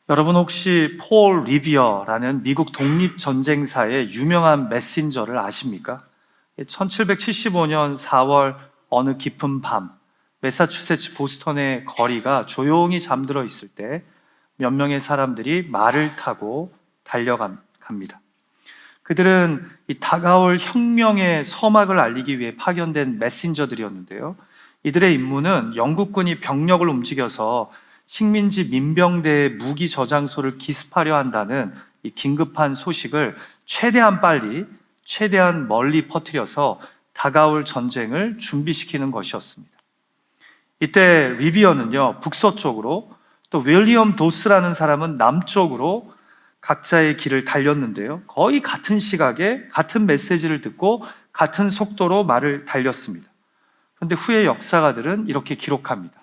여러분 혹시 폴 리비어라는 미국 독립전쟁사의 유명한 메신저를 아십니까? 1775년 4월 어느 깊은 밤 매사추세츠 보스턴의 거리가 조용히 잠들어 있을 때 몇 명의 사람들이 말을 타고 달려갑니다. 그들은 이 다가올 혁명의 서막을 알리기 위해 파견된 메신저들이었는데요. 이들의 임무는 영국군이 병력을 움직여서 식민지 민병대의 무기 저장소를 기습하려 한다는 이 긴급한 소식을 최대한 빨리, 최대한 멀리 퍼뜨려서 다가올 전쟁을 준비시키는 것이었습니다. 이때 리비어는요, 북서쪽으로, 또 윌리엄 도스라는 사람은 남쪽으로 각자의 길을 달렸는데요. 거의 같은 시각에 같은 메시지를 듣고 같은 속도로 말을 달렸습니다. 그런데 후에 역사가들은 이렇게 기록합니다.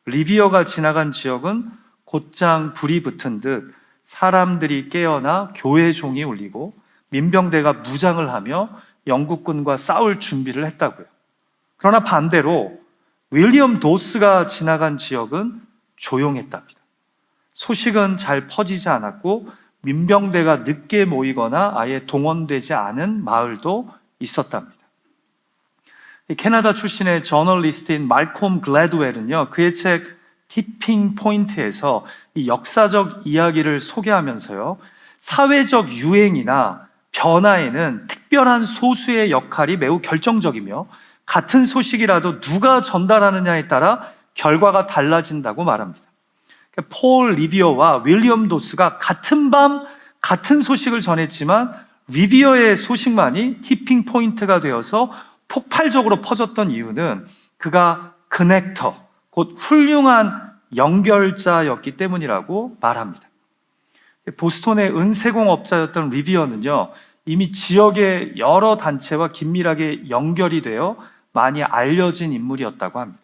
리비어가 지나간 지역은 곧장 불이 붙은 듯 사람들이 깨어나 교회 종이 울리고 민병대가 무장을 하며 영국군과 싸울 준비를 했다고요. 그러나 반대로 윌리엄 도스가 지나간 지역은 조용했답니다. 소식은 잘 퍼지지 않았고 민병대가 늦게 모이거나 아예 동원되지 않은 마을도 있었답니다. 캐나다 출신의 저널리스트인 말콤 글래드웰은요, 그의 책 티핑 포인트에서 이 역사적 이야기를 소개하면서요, 사회적 유행이나 변화에는 특별한 소수의 역할이 매우 결정적이며 같은 소식이라도 누가 전달하느냐에 따라 결과가 달라진다고 말합니다. 폴 리비어와 윌리엄 도스가 같은 밤 같은 소식을 전했지만 리비어의 소식만이 티핑 포인트가 되어서 폭발적으로 퍼졌던 이유는 그가 커넥터, 곧 훌륭한 연결자였기 때문이라고 말합니다. 보스턴의 은세공업자였던 리비어는요, 이미 지역의 여러 단체와 긴밀하게 연결이 되어 많이 알려진 인물이었다고 합니다.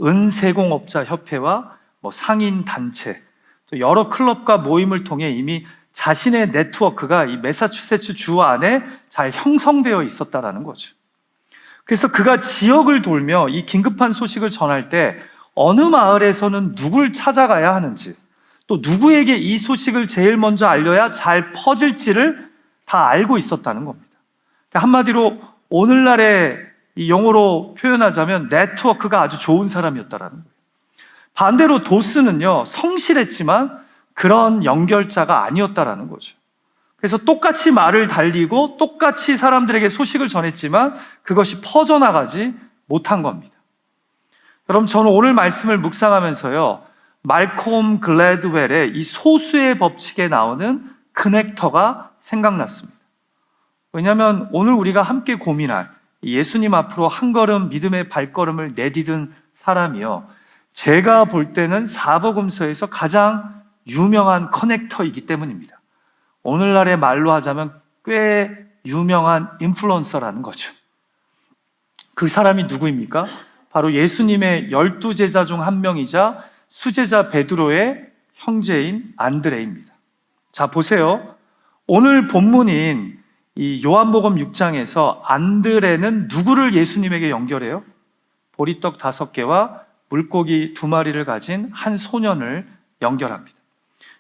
은세공업자 협회와 상인 단체, 또 여러 클럽과 모임을 통해 이미 자신의 네트워크가 이 매사추세츠 주 안에 잘 형성되어 있었다라는 거죠. 그래서 그가 지역을 돌며 이 긴급한 소식을 전할 때 어느 마을에서는 누굴 찾아가야 하는지, 또 누구에게 이 소식을 제일 먼저 알려야 잘 퍼질지를 다 알고 있었다는 겁니다. 한마디로 오늘날의 이 용어로 표현하자면 네트워크가 아주 좋은 사람이었다라는 거예요. 반대로 도스는요, 성실했지만 그런 연결자가 아니었다라는 거죠. 그래서 똑같이 말을 달리고 똑같이 사람들에게 소식을 전했지만 그것이 퍼져나가지 못한 겁니다. 여러분, 저는 오늘 말씀을 묵상하면서요, 말콤 글래드웰의 이 소수의 법칙에 나오는 커넥터가 생각났습니다. 왜냐하면 오늘 우리가 함께 고민할 예수님 앞으로 한 걸음 믿음의 발걸음을 내디딘 사람이요, 제가 볼 때는 사복음서에서 가장 유명한 커넥터이기 때문입니다. 오늘날의 말로 하자면 꽤 유명한 인플루언서라는 거죠. 그 사람이 누구입니까? 바로 예수님의 12제자 중 한 명이자 수제자 베드로의 형제인 안드레입니다. 자, 보세요. 오늘 본문인 이 요한복음 6장에서 안드레는 누구를 예수님에게 연결해요? 보리떡 5개와 물고기 2마리를 가진 한 소년을 연결합니다.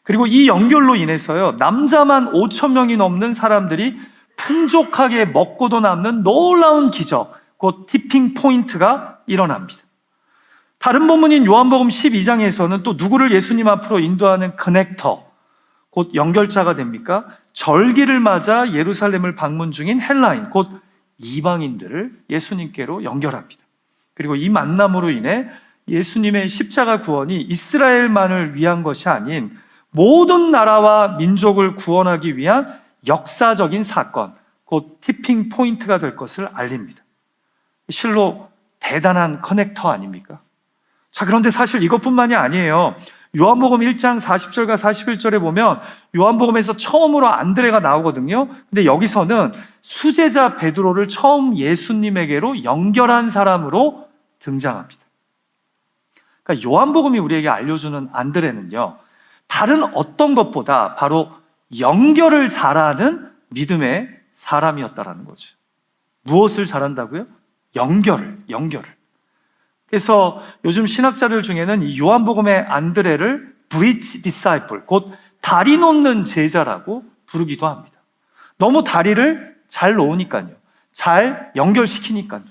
그리고 이 연결로 인해서요, 남자만 5,000명이 넘는 사람들이 풍족하게 먹고도 남는 놀라운 기적, 곧 티핑 포인트가 일어납니다. 다른 본문인 요한복음 12장에서는 또 누구를 예수님 앞으로 인도하는 커넥터, 곧 연결자가 됩니까? 절기를 맞아 예루살렘을 방문 중인 헬라인, 곧 이방인들을 예수님께로 연결합니다. 그리고 이 만남으로 인해 예수님의 십자가 구원이 이스라엘만을 위한 것이 아닌 모든 나라와 민족을 구원하기 위한 역사적인 사건, 곧 티핑 포인트가 될 것을 알립니다. 실로 대단한 커넥터 아닙니까? 자, 그런데 사실 이것뿐만이 아니에요. 요한복음 1장 40절과 41절에 보면 요한복음에서 처음으로 안드레가 나오거든요. 근데 여기서는 수제자 베드로를 처음 예수님에게로 연결한 사람으로 등장합니다. 그러니까 요한복음이 우리에게 알려주는 안드레는요, 다른 어떤 것보다 바로 연결을 잘하는 믿음의 사람이었다라는 거죠. 무엇을 잘한다고요? 연결을. 그래서 요즘 신학자들 중에는 이 요한복음의 안드레를 bridge disciple, 곧 다리 놓는 제자라고 부르기도 합니다. 너무 다리를 잘 놓으니까요. 잘 연결시키니까요.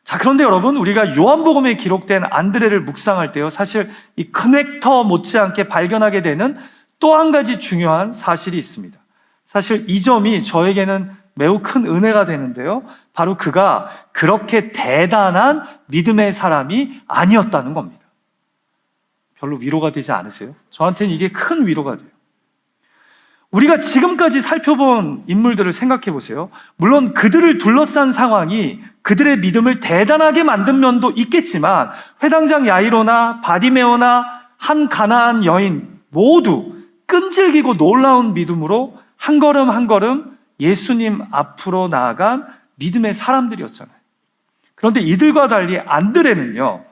자, 그런데 여러분, 우리가 요한복음에 기록된 안드레를 묵상할 때요, 사실 이 커넥터 못지않게 발견하게 되는 또 한 가지 중요한 사실이 있습니다. 사실 이 점이 저에게는 매우 큰 은혜가 되는데요, 바로 그가 그렇게 대단한 믿음의 사람이 아니었다는 겁니다. 별로 위로가 되지 않으세요? 저한테는 이게 큰 위로가 돼요. 우리가 지금까지 살펴본 인물들을 생각해 보세요. 물론 그들을 둘러싼 상황이 그들의 믿음을 대단하게 만든 면도 있겠지만, 회당장 야이로나 바디메오나 한 가나안 여인 모두 끈질기고 놀라운 믿음으로 한 걸음 한 걸음 예수님 앞으로 나아간 믿음의 사람들이었잖아요. 그런데 이들과 달리 안드레는요,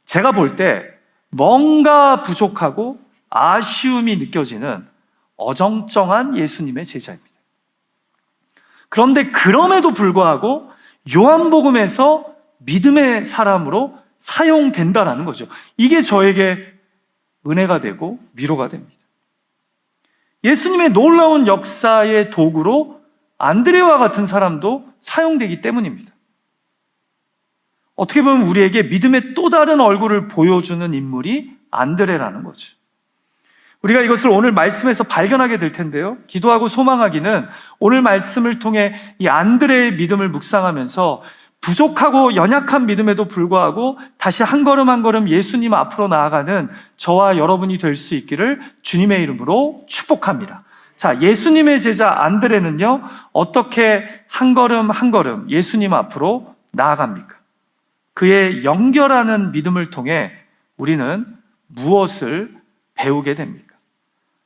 제가 볼 때 뭔가 부족하고 아쉬움이 느껴지는 어정쩡한 예수님의 제자입니다. 그런데 그럼에도 불구하고 요한복음에서 믿음의 사람으로 사용된다라는 거죠. 이게 저에게 은혜가 되고 위로가 됩니다. 예수님의 놀라운 역사의 도구로 안드레와 같은 사람도 사용되기 때문입니다. 어떻게 보면 우리에게 믿음의 또 다른 얼굴을 보여주는 인물이 안드레라는 거죠. 우리가 이것을 오늘 말씀에서 발견하게 될 텐데요, 기도하고 소망하기는 오늘 말씀을 통해 이 안드레의 믿음을 묵상하면서 부족하고 연약한 믿음에도 불구하고 다시 한 걸음 한 걸음 예수님 앞으로 나아가는 저와 여러분이 될 수 있기를 주님의 이름으로 축복합니다. 자, 예수님의 제자 안드레는요, 어떻게 한 걸음 한 걸음 예수님 앞으로 나아갑니까? 그의 연결하는 믿음을 통해 우리는 무엇을 배우게 됩니까?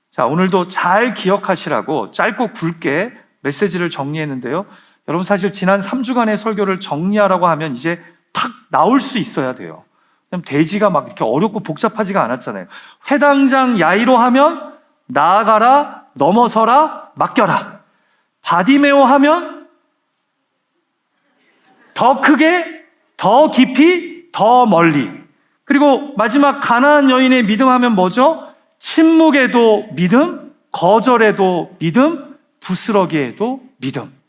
자, 오늘도 잘 기억하시라고 짧고 굵게 메시지를 정리했는데요, 여러분, 사실 지난 3주간의 설교를 정리하라고 하면 이제 탁 나올 수 있어야 돼요. 대지가 막 이렇게 어렵고 복잡하지가 않았잖아요. 회당장 야이로 하면 나아가라, 넘어서라, 맡겨라. 바디메오 하면 더 크게, 더 깊이, 더 멀리. 그리고 마지막 가나안 여인의 믿음 하면 뭐죠? 침묵에도 믿음, 거절에도 믿음, 부스러기에도 믿음.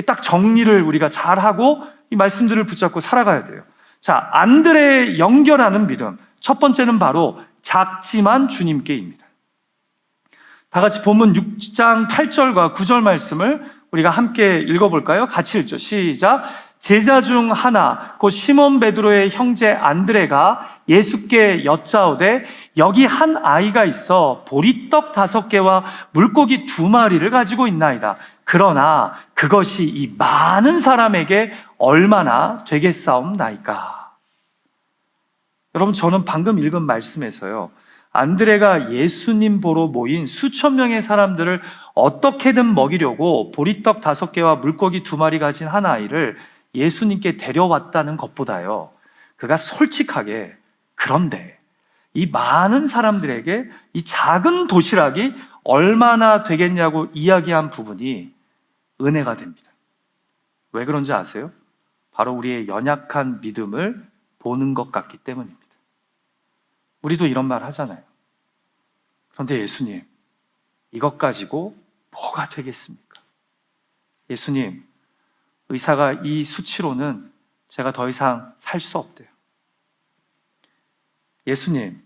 딱 정리를 우리가 잘하고 이 말씀들을 붙잡고 살아가야 돼요. 자, 안드레의 연결하는 믿음. 첫 번째는 바로 작지만 주님께입니다. 다 같이 본문 6장 8절과 9절 말씀을 우리가 함께 읽어볼까요? 같이 읽죠. 시작. 제자 중 하나 곧 시몬 베드로의 형제 안드레가 예수께 여짜오되 여기 한 아이가 있어 보리떡 5개와 물고기 2마리를 가지고 있나이다. 그러나 그것이 이 많은 사람에게 얼마나 되겠사옵나이까. 여러분, 저는 방금 읽은 말씀에서요, 안드레가 예수님 보러 모인 수천 명의 사람들을 어떻게든 먹이려고 보리떡 5개와 물고기 2마리 가진 한 아이를 예수님께 데려왔다는 것보다요, 그가 솔직하게 그런데 이 많은 사람들에게 이 작은 도시락이 얼마나 되겠냐고 이야기한 부분이 은혜가 됩니다. 왜 그런지 아세요? 바로 우리의 연약한 믿음을 보는 것 같기 때문입니다. 우리도 이런 말 하잖아요. 그런데 예수님, 이것 가지고 뭐가 되겠습니까? 예수님, 의사가 이 수치로는 제가 더 이상 살 수 없대요. 예수님,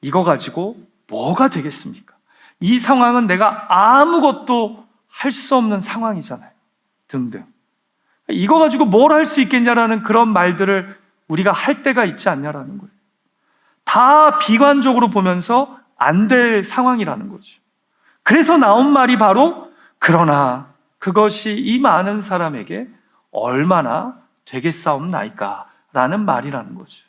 이거 가지고 뭐가 되겠습니까? 이 상황은 내가 아무것도 할 수 없는 상황이잖아요. 등등. 이거 가지고 뭘 할 수 있겠냐라는 그런 말들을 우리가 할 때가 있지 않냐라는 거예요. 다 비관적으로 보면서 안 될 상황이라는 거죠. 그래서 나온 말이 바로 그러나 그것이 이 많은 사람에게 얼마나 되겠사옵나이까 라는 말이라는 거죠.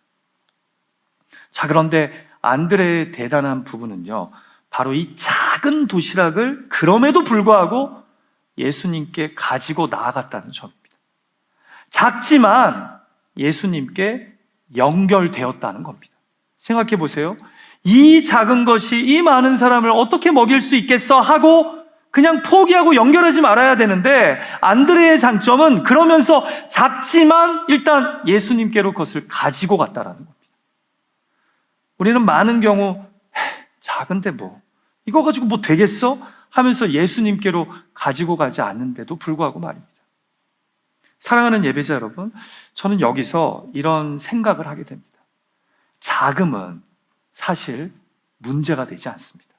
자, 그런데 안드레의 대단한 부분은요, 바로 이 작은 도시락을 그럼에도 불구하고 예수님께 가지고 나아갔다는 점입니다. 작지만 예수님께 연결되었다는 겁니다. 생각해 보세요. 이 작은 것이 이 많은 사람을 어떻게 먹일 수 있겠어 하고 그냥 포기하고 연결하지 말아야 되는데, 안드레의 장점은 그러면서 작지만 일단 예수님께로 그것을 가지고 갔다라는 겁니다. 우리는 많은 경우 작은데 뭐 이거 가지고 뭐 되겠어? 하면서 예수님께로 가지고 가지 않는데도 불구하고 말입니다. 사랑하는 예배자 여러분, 저는 여기서 이런 생각을 하게 됩니다. 자금은 사실 문제가 되지 않습니다.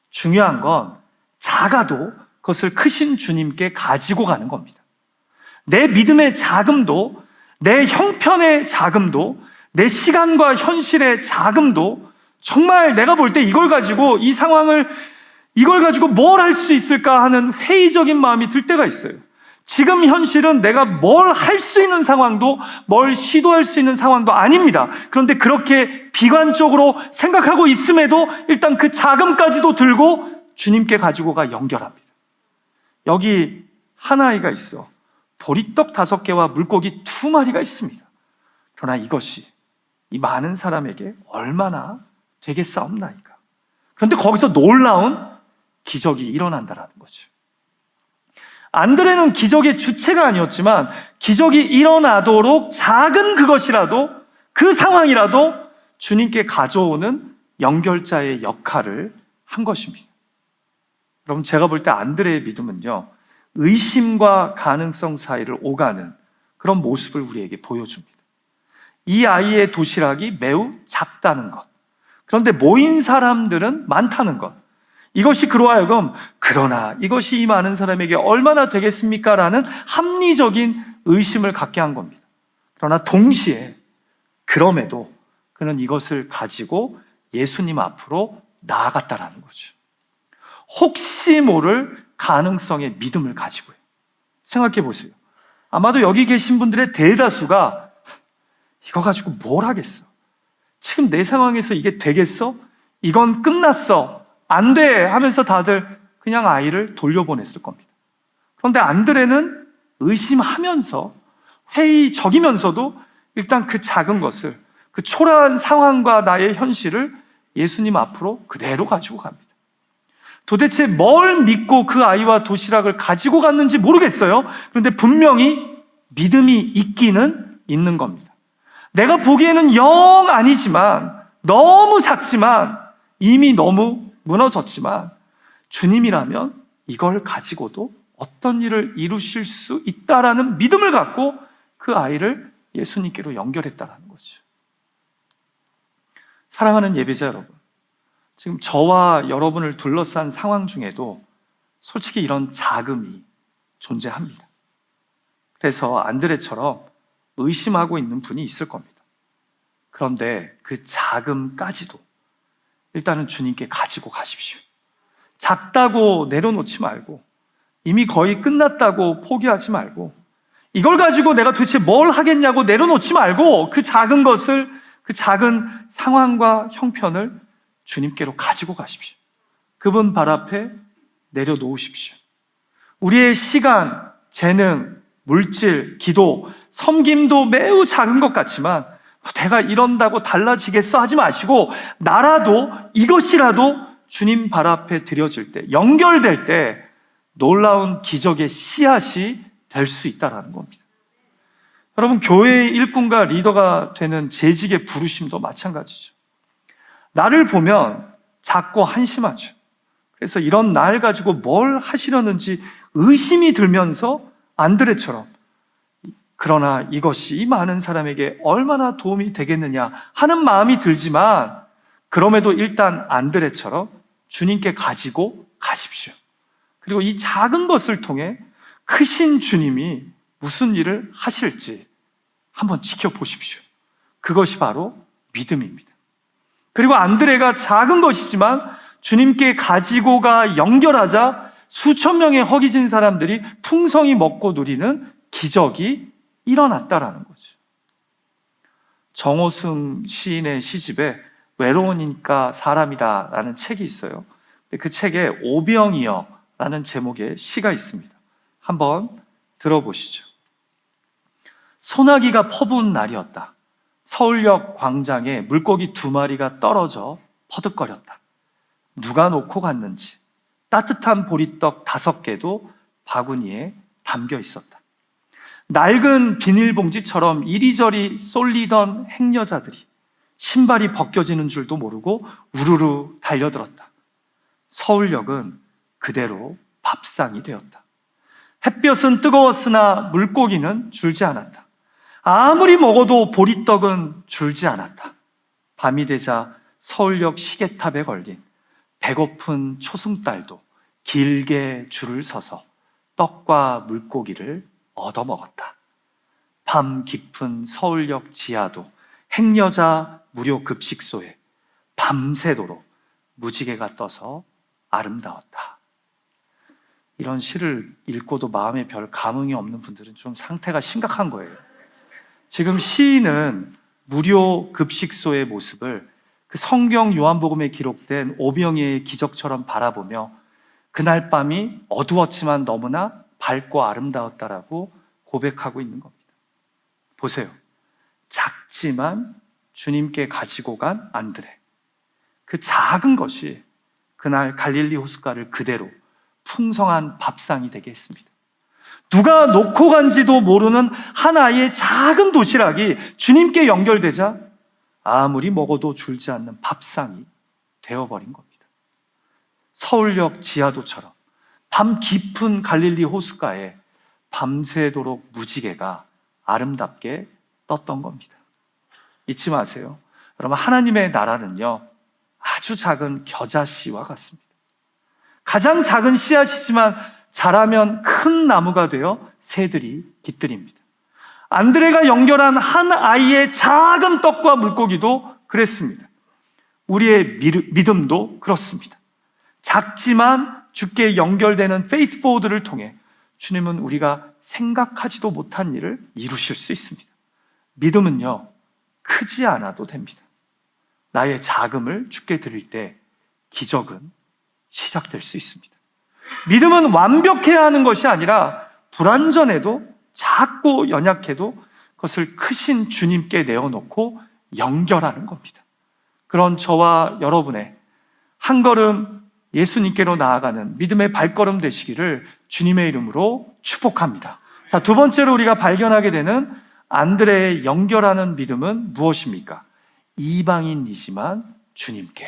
중요한 건 작아도 그것을 크신 주님께 가지고 가는 겁니다. 내 믿음의 자금도, 내 형편의 자금도, 내 시간과 현실의 자금도 정말 내가 볼 때 이걸 가지고 이 상황을 이걸 가지고 뭘 할 수 있을까 하는 회의적인 마음이 들 때가 있어요. 지금 현실은 내가 뭘 할 수 있는 상황도 뭘 시도할 수 있는 상황도 아닙니다. 그런데 그렇게 비관적으로 생각하고 있음에도 일단 그 자금까지도 들고 주님께 가지고 가 연결합니다. 여기 한 아이가 있어. 보리떡 5개와 물고기 2마리가 있습니다. 그러나 이것이 이 많은 사람에게 얼마나 되겠사옵나이까. 그런데 거기서 놀라운 기적이 일어난다는 거죠. 안드레는 기적의 주체가 아니었지만 기적이 일어나도록 작은 그것이라도, 그 상황이라도 주님께 가져오는 연결자의 역할을 한 것입니다. 여러분, 제가 볼 때 안드레의 믿음은요, 의심과 가능성 사이를 오가는 그런 모습을 우리에게 보여줍니다. 이 아이의 도시락이 매우 작다는 것, 그런데 모인 사람들은 많다는 것, 이것이 그로 하여금 그러나 이것이 이 많은 사람에게 얼마나 되겠습니까? 라는 합리적인 의심을 갖게 한 겁니다. 그러나 동시에 그럼에도 그는 이것을 가지고 예수님 앞으로 나아갔다라는 거죠. 혹시 모를 가능성의 믿음을 가지고요. 생각해 보세요. 아마도 여기 계신 분들의 대다수가 이거 가지고 뭘 하겠어? 지금 내 상황에서 이게 되겠어? 이건 끝났어. 안 돼! 하면서 다들 그냥 아이를 돌려보냈을 겁니다. 그런데 안드레는 의심하면서 회의적이면서도 일단 그 작은 것을, 그 초라한 상황과 나의 현실을 예수님 앞으로 그대로 가지고 갑니다. 도대체 뭘 믿고 그 아이와 도시락을 가지고 갔는지 모르겠어요. 그런데 분명히 믿음이 있기는 있는 겁니다. 내가 보기에는 영 아니지만, 너무 작지만, 이미 너무 무너졌지만 주님이라면 이걸 가지고도 어떤 일을 이루실 수 있다라는 믿음을 갖고 그 아이를 예수님께로 연결했다는 거죠. 사랑하는 예배자 여러분, 지금 저와 여러분을 둘러싼 상황 중에도 솔직히 이런 자금이 존재합니다. 그래서 안드레처럼 의심하고 있는 분이 있을 겁니다. 그런데 그 자금까지도 일단은 주님께 가지고 가십시오. 작다고 내려놓지 말고, 이미 거의 끝났다고 포기하지 말고, 이걸 가지고 내가 도대체 뭘 하겠냐고 내려놓지 말고, 그 작은 것을, 그 작은 상황과 형편을 주님께로 가지고 가십시오. 그분 발 앞에 내려놓으십시오. 우리의 시간, 재능, 물질, 기도, 섬김도 매우 작은 것 같지만 내가 이런다고 달라지겠어 하지 마시고, 나라도 이것이라도 주님 발 앞에 드려질 때, 연결될 때 놀라운 기적의 씨앗이 될 수 있다는 겁니다. 여러분, 교회의 일꾼과 리더가 되는 재직의 부르심도 마찬가지죠. 나를 보면 작고 한심하죠. 그래서 이런 날 가지고 뭘 하시려는지 의심이 들면서 안드레처럼, 그러나 이것이 이 많은 사람에게 얼마나 도움이 되겠느냐 하는 마음이 들지만, 그럼에도 일단 안드레처럼 주님께 가지고 가십시오. 그리고 이 작은 것을 통해 크신 주님이 무슨 일을 하실지 한번 지켜보십시오. 그것이 바로 믿음입니다. 그리고 안드레가 작은 것이지만 주님께 가지고 가 연결하자 수천 명의 허기진 사람들이 풍성히 먹고 누리는 기적이 일어났다라는 거죠. 정호승 시인의 시집에 외로우니까 사람이다 라는 책이 있어요. 그 책에 오병이어 라는 제목의 시가 있습니다. 한번 들어보시죠. 소나기가 퍼부은 날이었다. 서울역 광장에 물고기 2마리가 떨어져 퍼득거렸다. 누가 놓고 갔는지 따뜻한 보리떡 5개도 바구니에 담겨 있었다. 낡은 비닐봉지처럼 이리저리 쏠리던 행여자들이 신발이 벗겨지는 줄도 모르고 우르르 달려들었다. 서울역은 그대로 밥상이 되었다. 햇볕은 뜨거웠으나 물고기는 줄지 않았다. 아무리 먹어도 보리떡은 줄지 않았다. 밤이 되자 서울역 시계탑에 걸린 배고픈 초승달도 길게 줄을 서서 떡과 물고기를 얻어먹었다. 밤 깊은 서울역 지하도 행여자 무료 급식소에 밤새도록 무지개가 떠서 아름다웠다. 이런 시를 읽고도 마음에 별 감흥이 없는 분들은 좀 상태가 심각한 거예요. 지금 시인은 무료 급식소의 모습을 그 성경 요한복음에 기록된 오병이의 기적처럼 바라보며 그날 밤이 어두웠지만 너무나 밝고 아름다웠다라고 고백하고 있는 겁니다. 보세요. 작지만 주님께 가지고 간 안드레. 그 작은 것이 그날 갈릴리 호숫가를 그대로 풍성한 밥상이 되게 했습니다. 누가 놓고 간지도 모르는 한 아이의 작은 도시락이 주님께 연결되자 아무리 먹어도 줄지 않는 밥상이 되어버린 겁니다. 서울역 지하도처럼 밤 깊은 갈릴리 호숫가에 밤새도록 무지개가 아름답게 떴던 겁니다. 잊지 마세요. 여러분, 하나님의 나라는요, 아주 작은 겨자씨와 같습니다. 가장 작은 씨앗이지만 자라면 큰 나무가 되어 새들이 깃들입니다. 안드레가 연결한 한 아이의 작은 떡과 물고기도 그랬습니다. 우리의 믿음도 그렇습니다. 작지만 주께 연결되는 페이스 포워드를 통해 주님은 우리가 생각하지도 못한 일을 이루실 수 있습니다. 믿음은요, 크지 않아도 됩니다. 나의 작음을 주께 드릴 때 기적은 시작될 수 있습니다. 믿음은 완벽해야 하는 것이 아니라 불완전해도 작고 연약해도 그것을 크신 주님께 내어놓고 연결하는 겁니다. 그런 저와 여러분의 한 걸음 예수님께로 나아가는 믿음의 발걸음 되시기를 주님의 이름으로 축복합니다. 자, 두 번째로 우리가 발견하게 되는 안드레의 연결하는 믿음은 무엇입니까? 이방인이지만 주님께.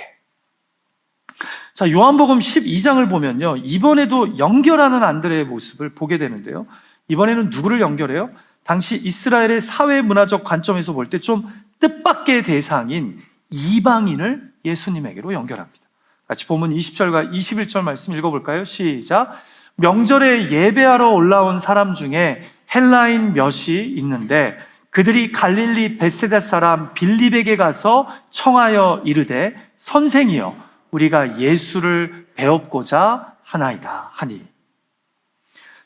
자, 요한복음 12장을 보면요, 이번에도 연결하는 안드레의 모습을 보게 되는데요, 이번에는 누구를 연결해요? 당시 이스라엘의 사회 문화적 관점에서 볼 때 좀 뜻밖의 대상인 이방인을 예수님에게로 연결합니다. 같이 본문 20절과 21절 말씀 읽어볼까요? 시작. 명절에 예배하러 올라온 사람 중에 헬라인 몇이 있는데 그들이 갈릴리 벳세다 사람 빌립에게 가서 청하여 이르되 선생이여 우리가 예수를 배웁고자 하나이다 하니.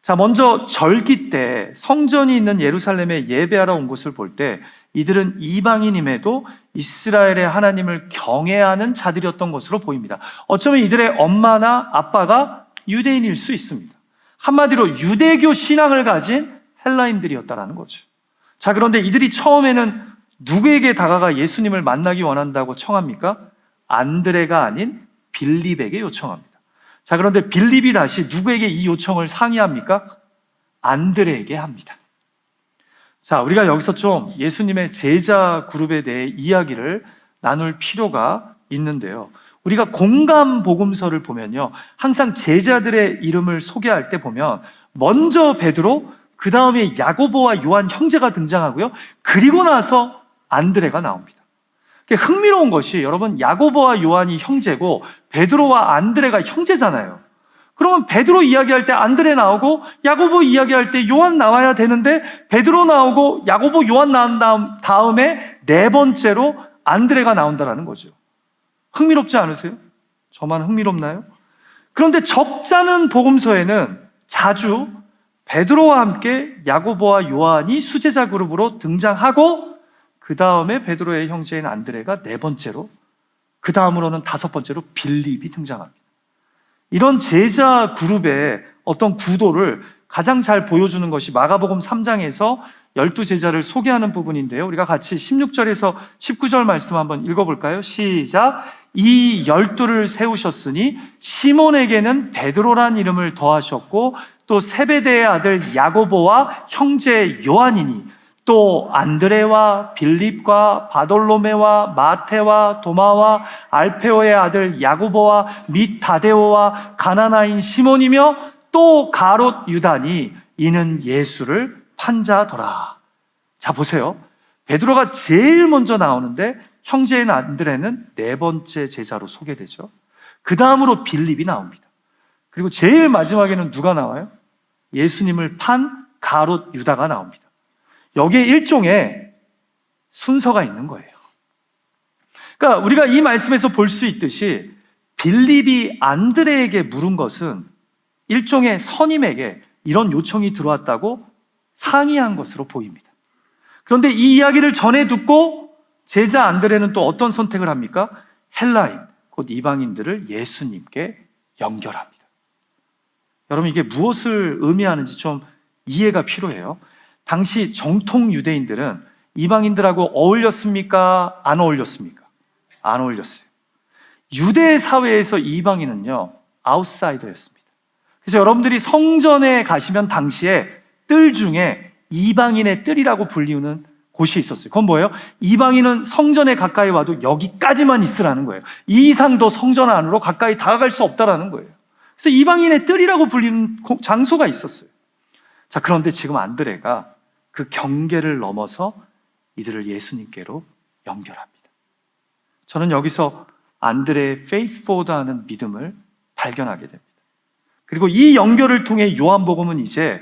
자, 먼저 절기 때 성전이 있는 예루살렘에 예배하러 온 것을 볼 때 이들은 이방인임에도 이스라엘의 하나님을 경외하는 자들이었던 것으로 보입니다. 어쩌면 이들의 엄마나 아빠가 유대인일 수 있습니다. 한마디로 유대교 신앙을 가진 헬라인들이었다라는 거죠. 자, 그런데 이들이 처음에는 누구에게 다가가 예수님을 만나기 원한다고 청합니까? 안드레가 아닌 빌립에게 요청합니다. 자, 그런데 빌립이 다시 누구에게 이 요청을 상의합니까? 안드레에게 합니다. 자, 우리가 여기서 좀 예수님의 제자 그룹에 대해 이야기를 나눌 필요가 있는데요, 우리가 공감 복음서를 보면요, 항상 제자들의 이름을 소개할 때 보면 먼저 베드로, 그 다음에 야고보와 요한 형제가 등장하고요, 그리고 나서 안드레가 나옵니다. 흥미로운 것이, 여러분, 야고보와 요한이 형제고 베드로와 안드레가 형제잖아요. 그러면 베드로 이야기할 때 안드레 나오고 야고보 이야기할 때 요한 나와야 되는데 베드로 나오고 야고보 요한 나온 다음에 네 번째로 안드레가 나온다는 거죠. 흥미롭지 않으세요? 저만 흥미롭나요? 그런데 적잖은 복음서에는 자주 베드로와 함께 야고보와 요한이 수제자 그룹으로 등장하고 그 다음에 베드로의 형제인 안드레가 네 번째로, 그 다음으로는 다섯 번째로 빌립이 등장합니다. 이런 제자 그룹의 어떤 구도를 가장 잘 보여주는 것이 마가복음 3장에서 12제자를 소개하는 부분인데요, 우리가 같이 16절에서 19절 말씀 한번 읽어볼까요? 시작. 이 12를 세우셨으니 시몬에게는 베드로란 이름을 더하셨고 또 세베대의 아들 야고보와 형제 요한이니 또 안드레와 빌립과 바돌로메와 마테와 도마와 알페오의 아들 야고보와 및 다데오와 가나나인 시몬이며 또 가롯 유다니 이는 예수를 판자더라. 자, 보세요. 베드로가 제일 먼저 나오는데 형제인 안드레는 네 번째 제자로 소개되죠. 그 다음으로 빌립이 나옵니다. 그리고 제일 마지막에는 누가 나와요? 예수님을 판 가롯 유다가 나옵니다. 여기에 일종의 순서가 있는 거예요. 그러니까 우리가 이 말씀에서 볼 수 있듯이 빌립이 안드레에게 물은 것은 일종의 선임에게 이런 요청이 들어왔다고 상의한 것으로 보입니다. 그런데 이 이야기를 전해 듣고 제자 안드레는 또 어떤 선택을 합니까? 헬라인, 곧 이방인들을 예수님께 연결합니다. 여러분, 이게 무엇을 의미하는지 좀 이해가 필요해요. 당시 정통 유대인들은 이방인들하고 어울렸습니까? 안 어울렸습니까? 안 어울렸어요. 유대 사회에서 이방인은요, 아웃사이더였습니다. 그래서 여러분들이 성전에 가시면 당시에 뜰 중에 이방인의 뜰이라고 불리우는 곳이 있었어요. 그건 뭐예요? 이방인은 성전에 가까이 와도 여기까지만 있으라는 거예요. 이 이상도 성전 안으로 가까이 다가갈 수 없다라는 거예요. 그래서 이방인의 뜰이라고 불리는 장소가 있었어요. 자, 그런데 지금 안드레가 그 경계를 넘어서 이들을 예수님께로 연결합니다. 저는 여기서 안드레의 faith forward하는 믿음을 발견하게 됩니다. 그리고 이 연결을 통해 요한복음은 이제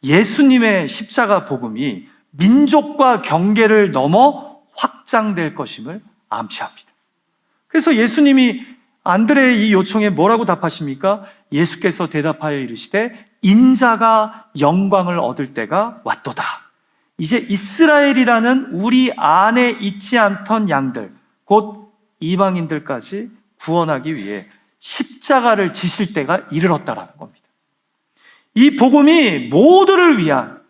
예수님의 십자가 복음이 민족과 경계를 넘어 확장될 것임을 암시합니다. 그래서 예수님이 안드레의 이 요청에 뭐라고 답하십니까? 예수께서 대답하여 이르시되 인자가 영광을 얻을 때가 왔도다. 이제 이스라엘이라는 우리 안에 있지 않던 양들, 곧 이방인들까지 구원하기 위해 십자가를 지실 때가 이르렀다라는 겁니다. 이 복음이 모두를 위한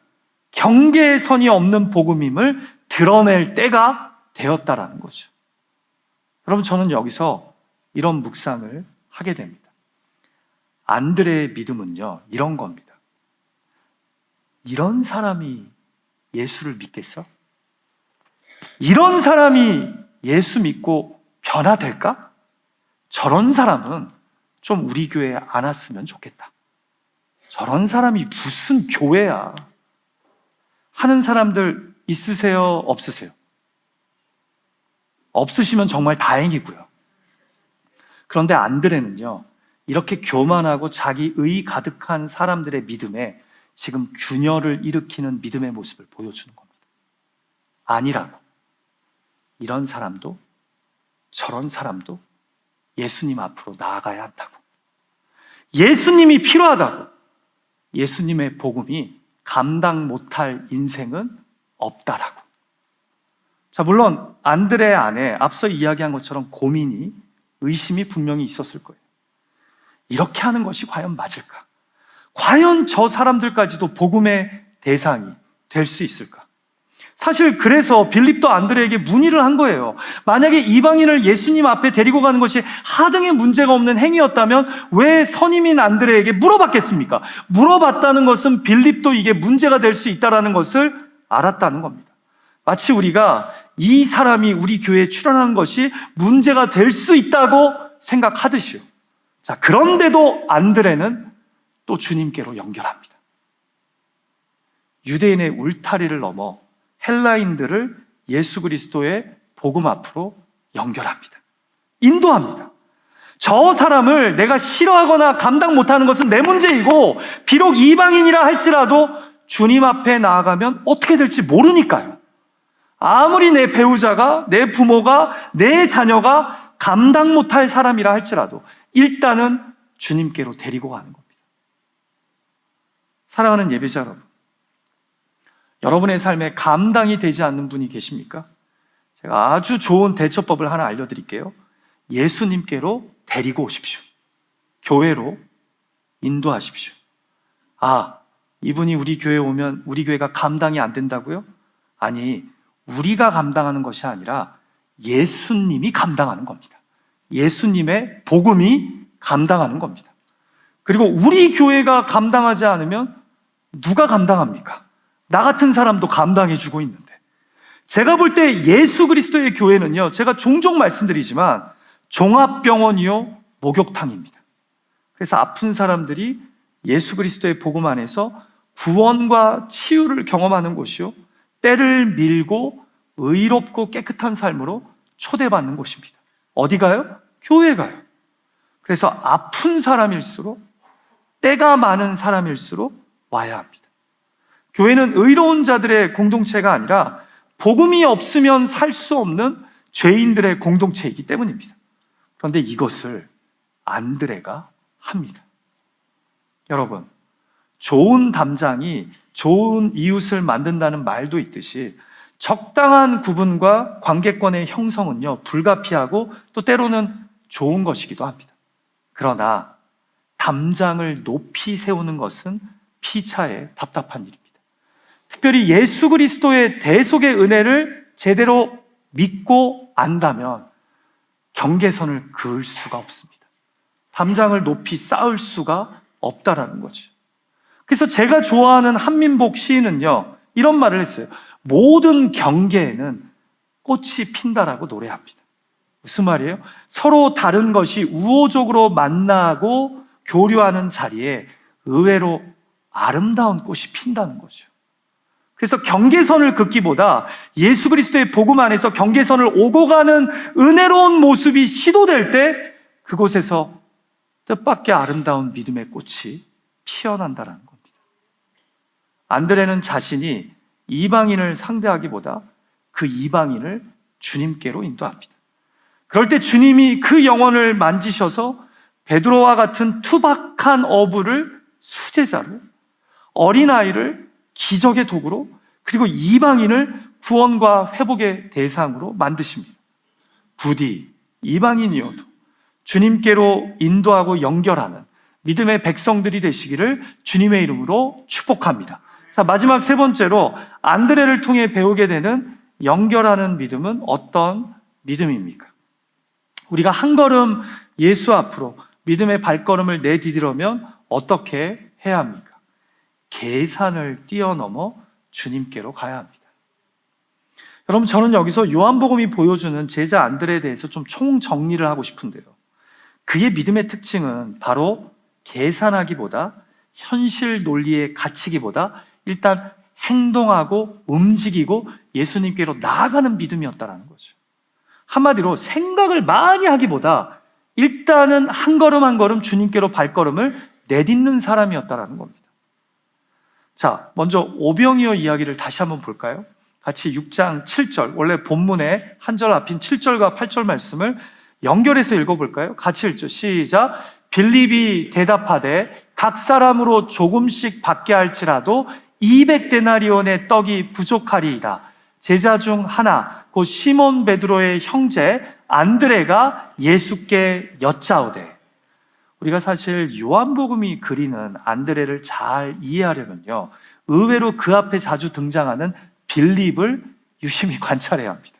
경계선이 없는 복음임을 드러낼 때가 되었다라는 거죠. 여러분, 저는 여기서 이런 묵상을 하게 됩니다. 안드레의 믿음은요, 이런 겁니다. 이런 사람이 예수를 믿겠어? 이런 사람이 예수 믿고 변화될까? 저런 사람은 좀 우리 교회에 안 왔으면 좋겠다. 저런 사람이 무슨 교회야? 하는 사람들 있으세요? 없으세요? 없으시면 정말 다행이고요. 그런데 안드레는요, 이렇게 교만하고 자기의 가득한 사람들의 믿음에 지금 균열을 일으키는 믿음의 모습을 보여주는 겁니다. 아니라고. 이런 사람도 저런 사람도 예수님 앞으로 나아가야 한다고. 예수님이 필요하다고. 예수님의 복음이 감당 못할 인생은 없다라고. 자, 물론 안드레 안에 앞서 이야기한 것처럼 고민이, 의심이 분명히 있었을 거예요. 이렇게 하는 것이 과연 맞을까? 과연 저 사람들까지도 복음의 대상이 될 수 있을까? 사실 그래서 빌립도 안드레에게 문의를 한 거예요. 만약에 이방인을 예수님 앞에 데리고 가는 것이 하등의 문제가 없는 행위였다면 왜 선임인 안드레에게 물어봤겠습니까? 물어봤다는 것은 빌립도 이게 문제가 될 수 있다는 것을 알았다는 겁니다. 마치 우리가 이 사람이 우리 교회에 출연하는 것이 문제가 될 수 있다고 생각하듯이요. 자, 그런데도 안드레는 또 주님께로 연결합니다. 유대인의 울타리를 넘어 헬라인들을 예수 그리스도의 복음 앞으로 연결합니다. 인도합니다. 저 사람을 내가 싫어하거나 감당 못하는 것은 내 문제이고, 비록 이방인이라 할지라도 주님 앞에 나아가면 어떻게 될지 모르니까요. 아무리 내 배우자가, 내 부모가, 내 자녀가 감당 못할 사람이라 할지라도 일단은 주님께로 데리고 가는 겁니다. 사랑하는 예배자 여러분, 여러분의 삶에 감당이 되지 않는 분이 계십니까? 제가 아주 좋은 대처법을 하나 알려드릴게요. 예수님께로 데리고 오십시오. 교회로 인도하십시오. 아, 이분이 우리 교회에 오면 우리 교회가 감당이 안 된다고요? 아니, 우리가 감당하는 것이 아니라 예수님이 감당하는 겁니다. 예수님의 복음이 감당하는 겁니다. 그리고 우리 교회가 감당하지 않으면 누가 감당합니까? 나 같은 사람도 감당해주고 있는데, 제가 볼 때 예수 그리스도의 교회는요, 제가 종종 말씀드리지만 종합병원이요 목욕탕입니다. 그래서 아픈 사람들이 예수 그리스도의 복음 안에서 구원과 치유를 경험하는 곳이요, 때를 밀고 의롭고 깨끗한 삶으로 초대받는 곳입니다. 어디 가요? 교회 가요. 그래서 아픈 사람일수록, 때가 많은 사람일수록 와야 합니다. 교회는 의로운 자들의 공동체가 아니라 복음이 없으면 살 수 없는 죄인들의 공동체이기 때문입니다. 그런데 이것을 안드레가 합니다. 여러분, 좋은 담장이 좋은 이웃을 만든다는 말도 있듯이 적당한 구분과 관계권의 형성은요, 불가피하고 또 때로는 좋은 것이기도 합니다. 그러나 담장을 높이 세우는 것은 피차에 답답한 일입니다. 특별히 예수 그리스도의 대속의 은혜를 제대로 믿고 안다면 경계선을 그을 수가 없습니다. 담장을 높이 쌓을 수가 없다라는 거죠. 그래서 제가 좋아하는 한민복 시인은요, 이런 말을 했어요. 모든 경계에는 꽃이 핀다라고 노래합니다. 무슨 말이에요? 서로 다른 것이 우호적으로 만나고 교류하는 자리에 의외로 아름다운 꽃이 핀다는 거죠. 그래서 경계선을 긋기보다 예수 그리스도의 복음 안에서 경계선을 오고 가는 은혜로운 모습이 시도될 때 그곳에서 뜻밖의 아름다운 믿음의 꽃이 피어난다는 겁니다. 안드레는 자신이 이방인을 상대하기보다 그 이방인을 주님께로 인도합니다. 그럴 때 주님이 그 영혼을 만지셔서 베드로와 같은 투박한 어부를 수제자로, 어린아이를 기적의 도구로, 그리고 이방인을 구원과 회복의 대상으로 만드십니다. 부디 이방인이어도 주님께로 인도하고 연결하는 믿음의 백성들이 되시기를 주님의 이름으로 축복합니다. 자, 마지막 세 번째로 안드레를 통해 배우게 되는 연결하는 믿음은 어떤 믿음입니까? 우리가 한 걸음 예수 앞으로 믿음의 발걸음을 내디디려면 어떻게 해야 합니까? 계산을 뛰어넘어 주님께로 가야 합니다. 여러분, 저는 여기서 요한복음이 보여주는 제자 안드레에 대해서 좀 총정리를 하고 싶은데요, 그의 믿음의 특징은 바로 계산하기보다, 현실 논리에 갇히기보다 일단 행동하고 움직이고 예수님께로 나아가는 믿음이었다는 거죠. 한마디로 생각을 많이 하기보다 일단은 한 걸음 한 걸음 주님께로 발걸음을 내딛는 사람이었다는 겁니다. 자, 먼저 오병이어 이야기를 다시 한번 볼까요? 같이 6장 7절, 원래 본문의 한 절 앞인 7절과 8절 말씀을 연결해서 읽어볼까요? 같이 읽죠. 시작. 빌립이 대답하되 각 사람으로 조금씩 받게 할지라도 200데나리온의 떡이 부족하리이다. 제자 중 하나 곧 시몬 베드로의 형제 안드레가 예수께 여짜오되. 우리가 사실 요한복음이 그리는 안드레를 잘 이해하려면요, 의외로 그 앞에 자주 등장하는 빌립을 유심히 관찰해야 합니다.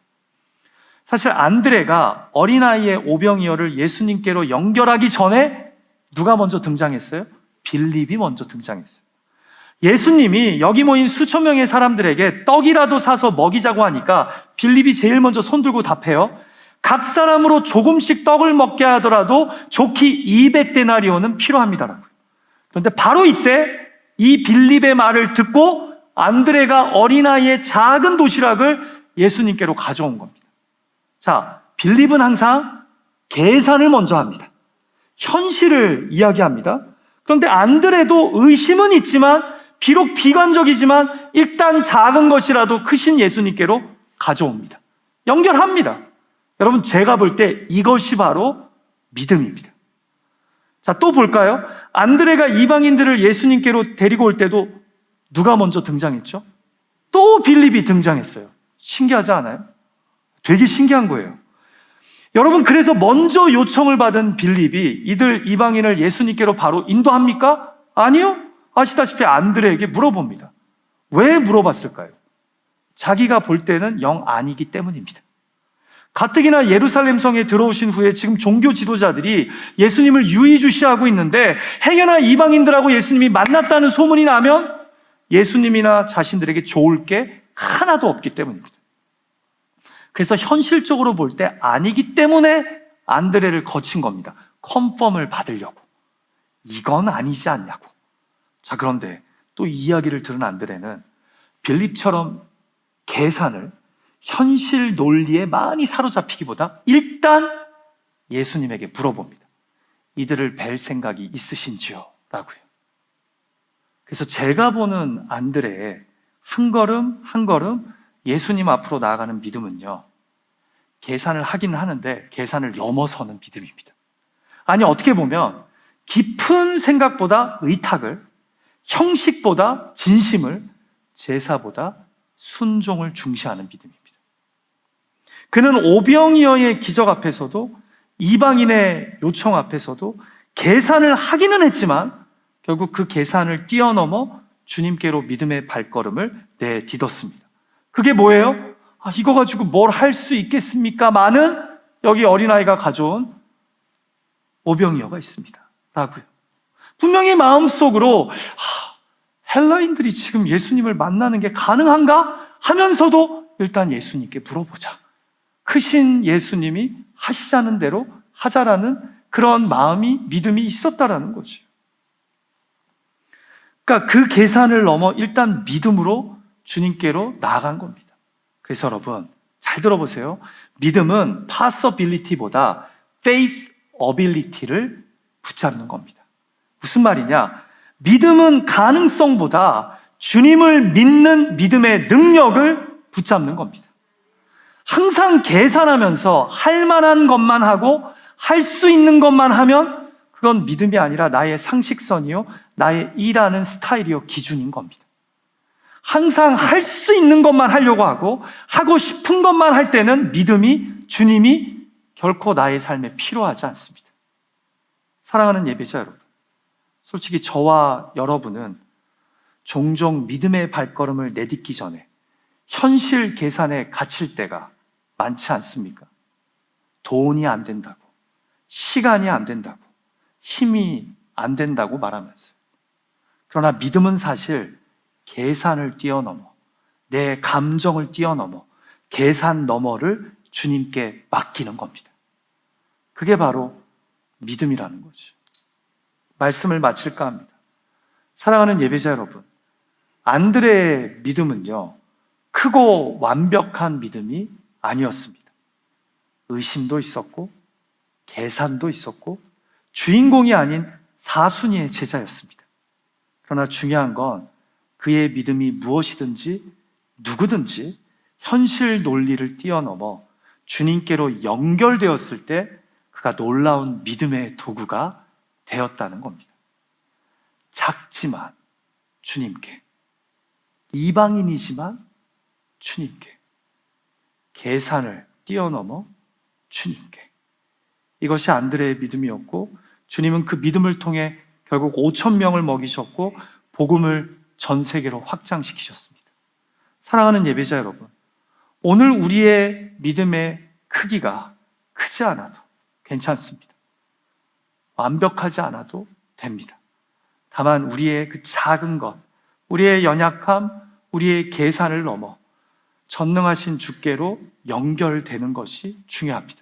사실 안드레가 어린아이의 오병이어를 예수님께로 연결하기 전에 누가 먼저 등장했어요? 빌립이 먼저 등장했어요. 예수님이 여기 모인 수천 명의 사람들에게 떡이라도 사서 먹이자고 하니까 빌립이 제일 먼저 손 들고 답해요. 각 사람으로 조금씩 떡을 먹게 하더라도 좋기 200데나리온은 필요합니다라고요. 그런데 바로 이때 이 빌립의 말을 듣고 안드레가 어린아이의 작은 도시락을 예수님께로 가져온 겁니다. 자, 빌립은 항상 계산을 먼저 합니다. 현실을 이야기합니다. 그런데 안드레도 의심은 있지만, 비록 비관적이지만 일단 작은 것이라도 크신 예수님께로 가져옵니다. 연결합니다. 여러분, 제가 볼 때 이것이 바로 믿음입니다. 자, 또 볼까요? 안드레가 이방인들을 예수님께로 데리고 올 때도 누가 먼저 등장했죠? 또 빌립이 등장했어요. 신기하지 않아요? 되게 신기한 거예요. 여러분, 그래서 먼저 요청을 받은 빌립이 이들 이방인을 예수님께로 바로 인도합니까? 아니요. 아시다시피 안드레에게 물어봅니다. 왜 물어봤을까요? 자기가 볼 때는 영 아니기 때문입니다. 가뜩이나 예루살렘 성에 들어오신 후에 지금 종교 지도자들이 예수님을 유의주시하고 있는데 행여나 이방인들하고 예수님이 만났다는 소문이 나면 예수님이나 자신들에게 좋을 게 하나도 없기 때문입니다. 그래서 현실적으로 볼 때 아니기 때문에 안드레를 거친 겁니다. 컨펌을 받으려고. 이건 아니지 않냐고. 자, 그런데 또 이 이야기를 들은 안드레는 빌립처럼 계산을 현실 논리에 많이 사로잡히기보다 일단 예수님에게 물어봅니다. 이들을 뵐 생각이 있으신지요? 라고요. 그래서 제가 보는 안드레의 한 걸음 한 걸음 예수님 앞으로 나아가는 믿음은요, 계산을 하기는 하는데 계산을 넘어서는 믿음입니다. 아니, 어떻게 보면 깊은 생각보다 의탁을, 형식보다 진심을, 제사보다 순종을 중시하는 믿음입니다. 그는 오병이어의 기적 앞에서도 이방인의 요청 앞에서도 계산을 하기는 했지만 결국 그 계산을 뛰어넘어 주님께로 믿음의 발걸음을 내딛었습니다. 그게 뭐예요? 이거 가지고 뭘 할 수 있겠습니까? 많은 여기 어린아이가 가져온 오병이어가 있습니다. 라고요. 분명히 마음속으로 헬라인들이 지금 예수님을 만나는 게 가능한가? 하면서도 일단 예수님께 물어보자. 크신 예수님이 하시자는 대로 하자라는 그런 마음이, 믿음이 있었다라는 거죠. 그러니까 그 계산을 넘어 일단 믿음으로 주님께로 나아간 겁니다. 그래서 여러분 잘 들어보세요. 믿음은 possibility보다 faith ability를 붙잡는 겁니다. 무슨 말이냐? 믿음은 가능성보다 주님을 믿는 믿음의 능력을 붙잡는 겁니다. 항상 계산하면서 할 만한 것만 하고 할 수 있는 것만 하면 그건 믿음이 아니라 나의 상식선이요, 나의 일하는 스타일이요, 기준인 겁니다. 항상 할 수 있는 것만 하려고 하고 싶은 것만 할 때는 믿음이, 주님이 결코 나의 삶에 필요하지 않습니다. 사랑하는 예배자 여러분, 솔직히 저와 여러분은 종종 믿음의 발걸음을 내딛기 전에 현실 계산에 갇힐 때가 많지 않습니까? 돈이 안 된다고, 시간이 안 된다고, 힘이 안 된다고 말하면서. 그러나 믿음은 사실 계산을 뛰어넘어, 내 감정을 뛰어넘어 계산 너머를 주님께 맡기는 겁니다. 그게 바로 믿음이라는 거죠. 말씀을 마칠까 합니다. 사랑하는 예배자 여러분, 안드레의 믿음은요, 크고 완벽한 믿음이 아니었습니다. 의심도 있었고 계산도 있었고 주인공이 아닌 사순이의 제자였습니다. 그러나 중요한 건 그의 믿음이 무엇이든지 누구든지 현실 논리를 뛰어넘어 주님께로 연결되었을 때 그가 놀라운 믿음의 도구가 되었다는 겁니다. 작지만 주님께, 이방인이지만 주님께, 계산을 뛰어넘어 주님께. 이것이 안드레의 믿음이었고, 주님은 그 믿음을 통해 결국 5,000명을 먹이셨고 복음을 전 세계로 확장시키셨습니다. 사랑하는 예배자 여러분, 오늘 우리의 믿음의 크기가 크지 않아도 괜찮습니다. 완벽하지 않아도 됩니다. 다만 우리의 그 작은 것, 우리의 연약함, 우리의 계산을 넘어 전능하신 주께로 연결되는 것이 중요합니다.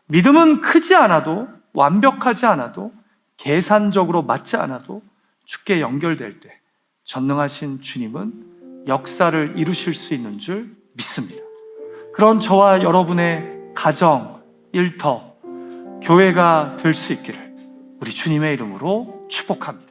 믿음은 크지 않아도, 완벽하지 않아도, 계산적으로 맞지 않아도 주께 연결될 때 전능하신 주님은 역사를 이루실 수 있는 줄 믿습니다. 그런 저와 여러분의 가정, 일터, 교회가 될 수 있기를 우리 주님의 이름으로 축복합니다.